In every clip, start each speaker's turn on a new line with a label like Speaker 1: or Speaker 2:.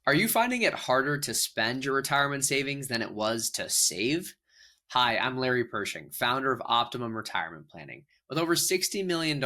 Speaker 1: Are you finding it harder to spend your retirement savings than it was to save? Hi, I'm Larry Pershing, founder of Optimum Retirement Planning. With over $60 million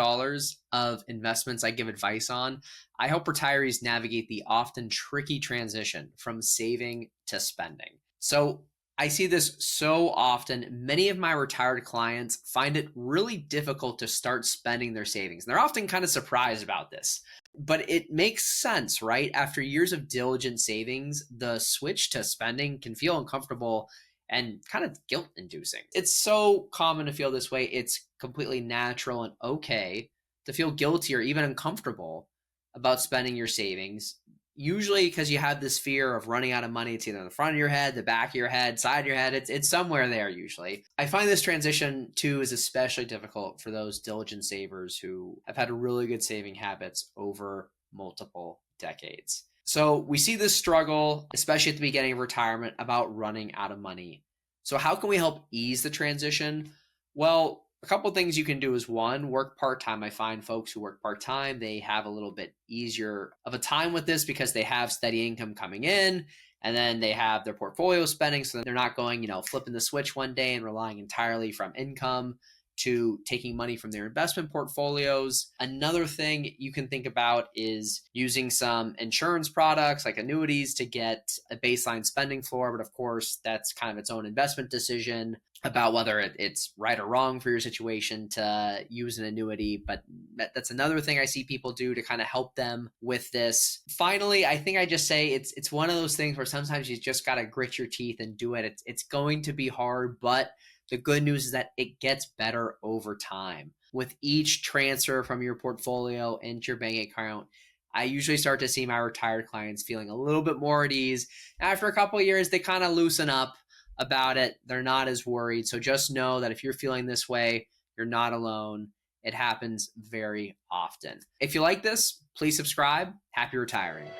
Speaker 1: of investments I give advice on, I help retirees navigate the often tricky transition from saving to spending. So, I see this so often. Many of my retired clients find it really difficult to start spending their savings. And they're often kind of surprised about this. But it makes sense, right? After years of diligent savings, the switch to spending can feel uncomfortable and kind of guilt inducing. It's so common to feel this way. It's completely natural and okay to feel guilty or even uncomfortable about spending your savings. Usually because you have this fear of running out of money. It's either in the front of your head, the back of your head, side of your head. It's somewhere there usually. I find this transition too is especially difficult for those diligent savers who have had really good saving habits over multiple decades. So we see this struggle, especially at the beginning of retirement, about running out of money. So how can we help ease the transition? Well, a couple of things you can do is one, work part time. I find folks who work part time, they have a little bit easier of a time with this because they have steady income coming in and then they have their portfolio spending. So they're not going, flipping the switch one day and relying entirely from income to taking money from their investment portfolios. Another thing you can think about is using some insurance products like annuities to get a baseline spending floor. But of course, that's kind of its own investment decision about whether it's right or wrong for your situation to use an annuity. But that's another thing I see people do to kind of help them with this. Finally, I think I just say it's one of those things where sometimes you just got to grit your teeth and do it. It's going to be hard, but the good news is that it gets better over time. With each transfer from your portfolio into your bank account, I usually start to see my retired clients feeling a little bit more at ease. After a couple of years, they kind of loosen up about it. They're not as worried. So just know that if you're feeling this way, you're not alone. It happens very often. If you like this, please subscribe. Happy retiring.